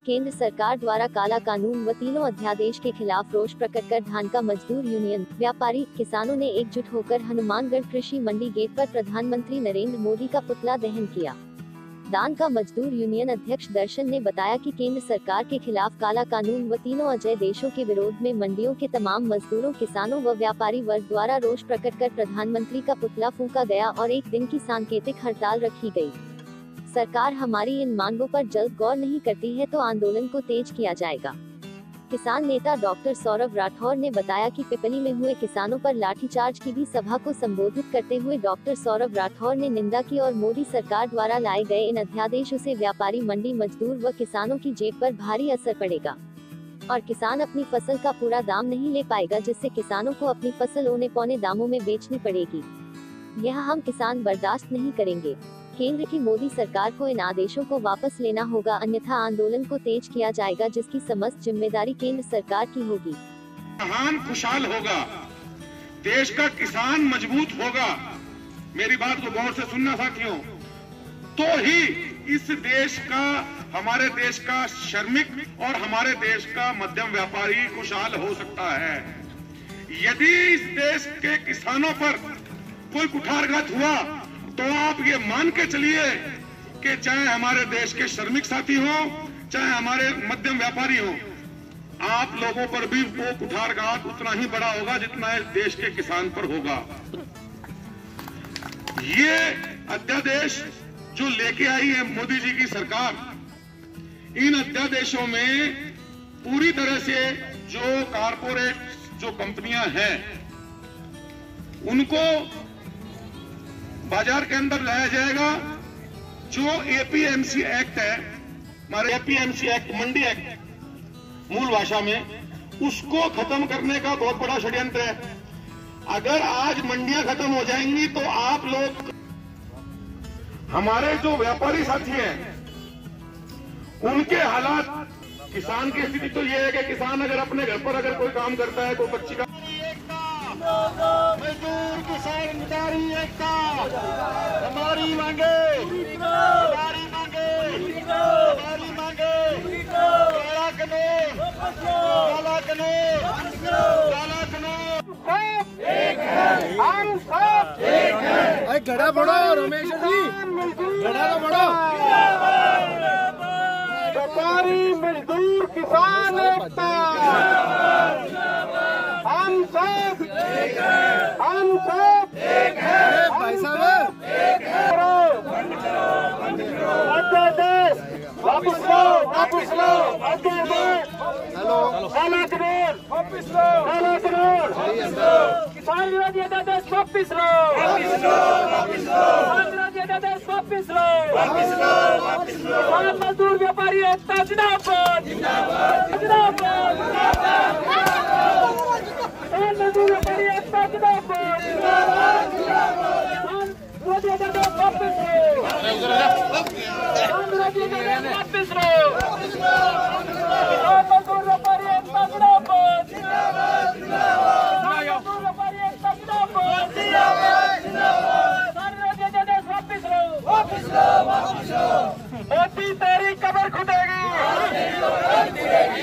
केंद्र सरकार द्वारा काला कानून व तीनों अध्यादेश के खिलाफ रोष प्रकट कर धान का मजदूर यूनियन, व्यापारी, किसानों ने एकजुट होकर हनुमानगढ़ कृषि मंडी गेट पर प्रधानमंत्री नरेंद्र मोदी का पुतला दहन किया। धान का मजदूर यूनियन अध्यक्ष दर्शन ने बताया कि केंद्र सरकार के खिलाफ काला कानून व तीनों अध्यादेशों के विरोध में मंडियों के तमाम मजदूरों, किसानों व व्यापारी वर्ग द्वारा रोष प्रकट कर प्रधानमंत्री का पुतला फूंका गया और एक दिन की सांकेतिक हड़ताल रखी गई। सरकार हमारी इन मांगों पर जल्द गौर नहीं करती है तो आंदोलन को तेज किया जाएगा। किसान नेता डॉक्टर सौरभ राठौर ने बताया कि पिपली में हुए किसानों पर लाठीचार्ज की भी सभा को संबोधित करते हुए डॉक्टर सौरभ राठौर ने निंदा की और मोदी सरकार द्वारा लाए गए इन अध्यादेशों से व्यापारी, मंडी मजदूर व किसानों की जेब पर भारी असर पड़ेगा और किसान अपनी फसल का पूरा दाम नहीं ले पाएगा, जिससे किसानों को अपनी फसल औने पौने दामों में बेचनी पड़ेगी। यह हम किसान बर्दाश्त नहीं करेंगे। केंद्र की मोदी सरकार को इन आदेशों को वापस लेना होगा, अन्यथा आंदोलन को तेज किया जाएगा, जिसकी समस्त जिम्मेदारी केंद्र सरकार की होगी। किसान खुशहाल होगा, देश का किसान मजबूत होगा, मेरी बात को गौर से सुनना साथियों, तो ही इस देश का, हमारे देश का श्रमिक और हमारे देश का मध्यम व्यापारी खुशहाल हो सकता है। यदि इस देश के किसानों पर कोई कुठारघात हुआ तो आप ये मान के चलिए कि चाहे हमारे देश के श्रमिक साथी हो, चाहे हमारे मध्यम व्यापारी हो, आप लोगों पर भी वो कुठारघात उतना ही बड़ा होगा जितना इस देश के किसान पर होगा। ये अध्यादेश जो लेके आई है मोदी जी की सरकार, इन अध्यादेशों में पूरी तरह से जो कारपोरेट जो कंपनियां हैं उनको बाजार के अंदर लाया जाएगा। जो एपीएमसी एक्ट है, हमारे एपीएमसी एक्ट, मंडी एक्ट मूल भाषा में, उसको खत्म करने का बहुत बड़ा षड्यंत्र है। अगर आज मंडियां खत्म हो जाएंगी तो आप लोग, हमारे जो व्यापारी साथी हैं, उनके हालात, किसान की स्थिति तो ये है कि किसान अगर अपने घर पर अगर कोई काम करता है, कोई बच्ची का मजदूर किसान मुदारी एकता, हमारी मांगे, हमारी मांगे, हमारी मांगे, काला कानून, काला कानून, काला कानून, एक है, हम सब एक है। अरे गड़ा बढ़ो रमेश जी, गड़ा तो बढ़ो। व्यापारी, मजदूर, किसान एकता, हम सब एक है, हम सब एक है। भाई साहब एक है। अध्यादेश वापस लो, वापस लो, अध्यादेश, हेलो काला कानून वापस लो, काला कानून, किसान विरोधी अध्यादेश वापस लो, वापस लो, वापस लो, किसान विरोधी अध्यादेश वापस लो, वापस लो, वापस लो, किसान मजदूर व्यापारी एकता जिंदाबाद, जिंदाबाद, जिंदाबाद, किसान मजदूर व्यापारी एकता जिंदाबाद, जिंदाबाद, जिंदाबाद, विरोधी अध्यादेश वापस लो, किसान विरोधी अध्यादेश वापस लो, किसान मजदूर व्यापारी एकता जिंदाबाद, जिंदाबाद, जिंदाबाद, मजदूर व्यापारी एकता जिंदाबाद, जिंदाबाद, जिंदाबाद, किसान विरोधी अध्यादेश वापस लो, वापस लो, वापस लो। मोदी तेरी कब्र खुदेगी,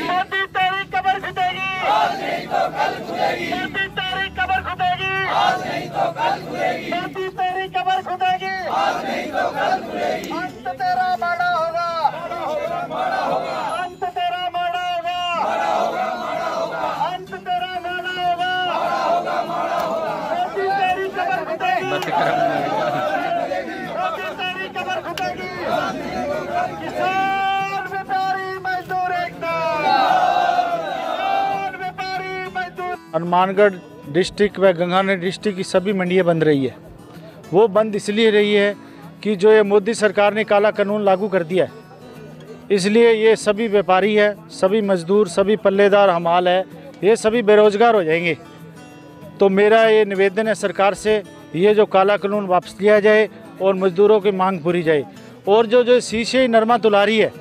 मोदी तेरी कब्र खुदेगी, आज नहीं तो कल खुदेगी, मोदी तेरी कब्र खुदेगी, आज नहीं तो कल खुदेगी, मोदी तेरी कब्र खुदेगी, आज नहीं तो कल खुदेगी। अंत तेरा माड़ा होगा, माड़ा होगा, अंत तेरा माड़ा होगा, माड़ा होगा, माड़ा होगा, अंत तेरा माड़ा होगा, माड़ा होगा, माड़ा होगा। मोदी तेरी कब्र खुदेगी, मोदी तेरी कब्र खुदेगी, किसान व्यापारी मजदूर एकता, किसान व्यापारी मजदूर। हनुमानगढ़ डिस्ट्रिक्ट व गंगानगर डिस्ट्रिक्ट की सभी मंडियां बंद रही है। वो बंद इसलिए रही है कि जो ये मोदी सरकार ने काला कानून लागू कर दिया है, इसलिए ये सभी व्यापारी है, सभी मजदूर, सभी पल्लेदार हमाल है, ये सभी बेरोजगार हो जाएंगे। तो मेरा ये निवेदन है सरकार से, ये जो काला कानून वापस लिया जाए और मजदूरों की मांग पूरी जाए। और जो शीशे नरमा तुला रही है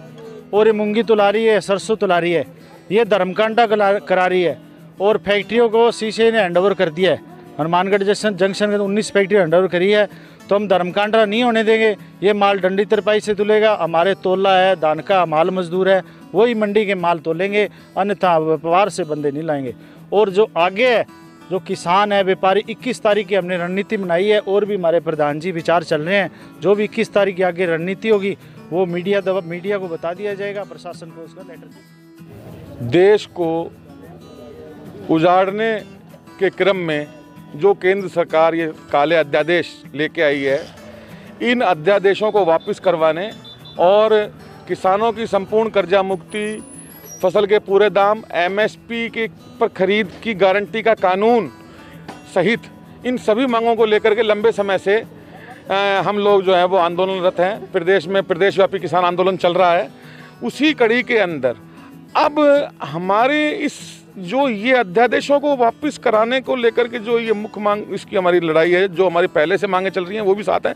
और ये मूंगी तुला रही है, सरसों तुला रही है, ये धर्मकांडा करा रही है और फैक्ट्रियों को सीसीआई ने हैंडओवर कर दिया है। हनुमानगढ़ जंक्शन के 19 फैक्ट्री हैंडओवर करी है, तो हम धर्मकांडा नहीं होने देंगे। ये माल डंडी तरपाई से तुलेगा, हमारे तोला है, दान का माल मजदूर है, वही मंडी के माल तोलेंगे, अन्यथा व्यापार से बंदे नहीं लाएंगे। और जो आगे है, जो किसान है, व्यापारी, 21 तारीख की हमने रणनीति बनाई है और भी हमारे प्रधान जी विचार चल रहे हैं। जो भी 21 तारीख की आगे रणनीति होगी वो मीडिया को बता दिया जाएगा, प्रशासन को उसका लेटर। देश को उजाड़ने के क्रम में जो केंद्र सरकार ये काले अध्यादेश लेके आई है, इन अध्यादेशों को वापस करवाने और किसानों की संपूर्ण कर्जा मुक्ति, फसल के पूरे दाम, एमएसपी के पर खरीद की गारंटी का कानून सहित इन सभी मांगों को लेकर के लंबे समय से हम लोग जो है वो आंदोलनरत हैं। प्रदेश में प्रदेशव्यापी किसान आंदोलन चल रहा है। उसी कड़ी के अंदर अब हमारे इस जो ये अध्यादेशों को वापस कराने को लेकर के जो ये मुख्य मांग, इसकी हमारी लड़ाई है, जो हमारी पहले से मांगे चल रही हैं वो भी साथ हैं।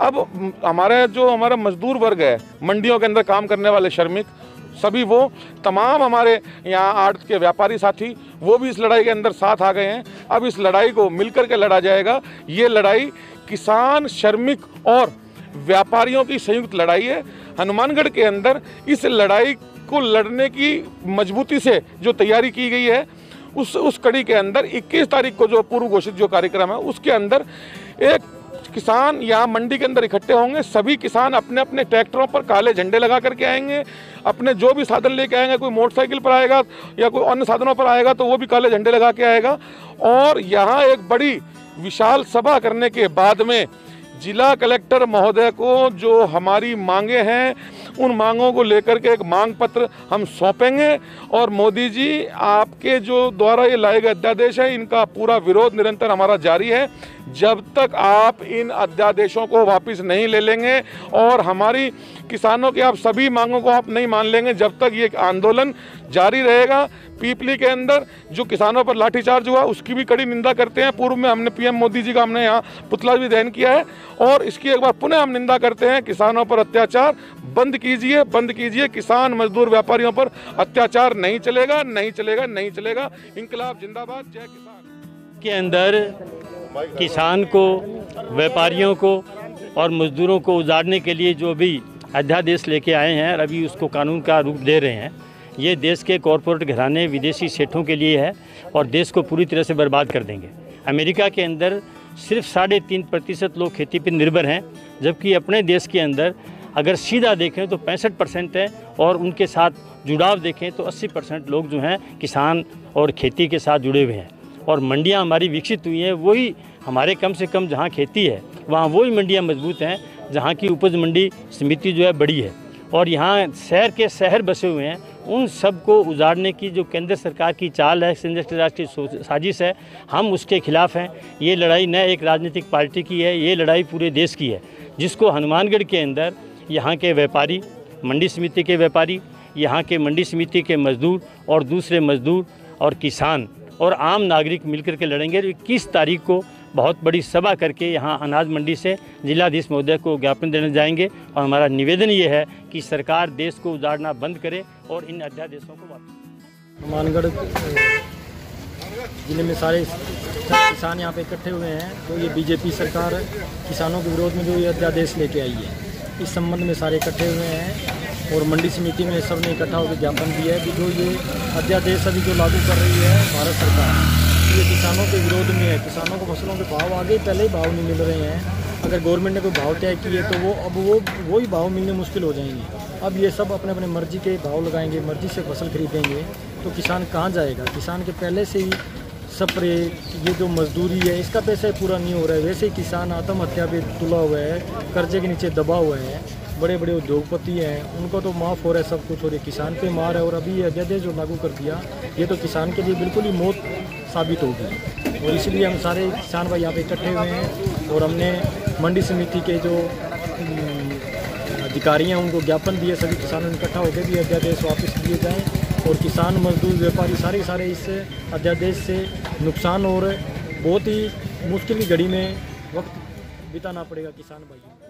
अब हमारा मजदूर वर्ग है, मंडियों के अंदर काम करने वाले श्रमिक, सभी वो तमाम हमारे यहाँ आड़त के व्यापारी साथी, वो भी इस लड़ाई के अंदर साथ आ गए हैं। अब इस लड़ाई को मिलकर के लड़ा जाएगा। ये लड़ाई किसान, श्रमिक और व्यापारियों की संयुक्त लड़ाई है। हनुमानगढ़ के अंदर इस लड़ाई को लड़ने की मजबूती से जो तैयारी की गई है, उस कड़ी के अंदर 21 तारीख को जो पूर्व घोषित जो कार्यक्रम है, उसके अंदर एक किसान यहाँ मंडी के अंदर इकट्ठे होंगे। सभी किसान अपने अपने ट्रैक्टरों पर काले झंडे लगा करके आएंगे, अपने जो भी साधन लेके आएंगे, कोई मोटरसाइकिल पर आएगा या कोई अन्य साधनों पर आएगा तो वो भी काले झंडे लगा के आएगा। और यहाँ एक बड़ी विशाल सभा करने के बाद में जिला कलेक्टर महोदय को जो हमारी मांगे हैं, उन मांगों को लेकर के एक मांग पत्र हम सौंपेंगे। और मोदी जी, आपके जो द्वारा ये लाए गए अध्यादेश है, इनका पूरा विरोध निरंतर हमारा जारी है। जब तक आप इन अध्यादेशों को वापस नहीं ले लेंगे और हमारी किसानों की आप सभी मांगों को आप नहीं मान लेंगे, जब तक ये आंदोलन जारी रहेगा। पीपली के अंदर जो किसानों पर लाठीचार्ज हुआ, उसकी भी कड़ी निंदा करते हैं। पूर्व में हमने पीएम मोदी जी का हमने यहाँ पुतला भी दहन किया है और इसकी एक बार पुनः हम निंदा करते हैं। किसानों पर अत्याचार बंद कीजिए, बंद कीजिए। किसान, मजदूर, व्यापारियों पर अत्याचार नहीं चलेगा, नहीं चलेगा, नहीं चलेगा। इंकलाब जिंदाबाद, जय किसान। के अंदर किसान को, व्यापारियों को और मजदूरों को उजाड़ने के लिए जो भी अध्यादेश लेके आए हैं और अभी उसको कानून का रूप दे रहे हैं, ये देश के कॉरपोरेट घराने, विदेशी सेठों के लिए है और देश को पूरी तरह से बर्बाद कर देंगे। अमेरिका के अंदर सिर्फ 3.5% लोग खेती पर निर्भर हैं, जबकि अपने देश के अंदर अगर सीधा देखें तो 65% है और उनके साथ जुड़ाव देखें तो 80% लोग जो हैं किसान और खेती के साथ जुड़े हुए हैं। और मंडियां हमारी विकसित हुई हैं, वही हमारे कम से कम जहां खेती है वहां वही मंडियां मजबूत हैं जहां की उपज मंडी समिति जो है बड़ी है। और यहाँ शहर के शहर बसे हुए हैं, उन सब को उजाड़ने की जो केंद्र सरकार की चाल है, संयुक्त राष्ट्र की साजिश है, हम उसके खिलाफ़ हैं। ये लड़ाई न एक राजनीतिक पार्टी की है, ये लड़ाई पूरे देश की है, जिसको हनुमानगढ़ के अंदर यहाँ के व्यापारी, मंडी समिति के व्यापारी, यहाँ के मंडी समिति के मजदूर और दूसरे मजदूर और किसान और आम नागरिक मिलकर के लड़ेंगे। 21 तारीख को बहुत बड़ी सभा करके यहाँ अनाज मंडी से जिलाधीश महोदय को ज्ञापन देने जाएंगे और हमारा निवेदन ये है कि सरकार देश को उजाड़ना बंद करे और इन अध्यादेशों को वापस। हनुमानगढ़ जिले में सारे किसान यहाँ पे इकट्ठे हुए हैं। तो ये बीजेपी सरकार किसानों के विरोध में जो ये अध्यादेश लेके आई है, इस संबंध में सारे इकट्ठे हुए हैं और मंडी समिति में सबने इकट्ठा होकर ज्ञापन दिया है कि जो ये अध्यादेश अभी जो लागू कर रही है भारत सरकार, ये किसानों के विरोध में है। किसानों को फसलों के भाव आगे पहले ही भाव नहीं मिल रहे हैं। अगर गवर्नमेंट ने कोई भाव तय किए तो वही भाव मिलने मुश्किल हो जाएंगे। अब ये सब अपने अपने मर्जी के भाव लगाएंगे, मर्जी से फसल खरीदेंगे, तो किसान कहाँ जाएगा? किसान के पहले से ही स्प्रे, ये जो मजदूरी है, इसका पैसा पूरा नहीं हो रहा है। वैसे ही किसान आत्महत्या पे तुला हुआ है, कर्जे के नीचे दबा हुआ है। बड़े बड़े उद्योगपति हैं, उनको तो माफ़ हो रहा है सब कुछ, और ये किसान पे मार है। और अभी ये अध्यादेश जो लागू कर दिया, ये तो किसान के लिए बिल्कुल ही मौत साबित होगी। और इसलिए हम सारे किसान भाई यहाँ पे इकट्ठे हुए हैं और हमने मंडी समिति के जो अधिकारी हैं उनको ज्ञापन दिए। सभी किसानों ने इकट्ठा होकर भी अध्यादेश वापस लिए जाएँ और किसान, मजदूर, व्यापारी सारे इस अध्यादेश से नुकसान और बहुत ही मुश्किल की घड़ी में वक्त बिताना पड़ेगा किसान भाई।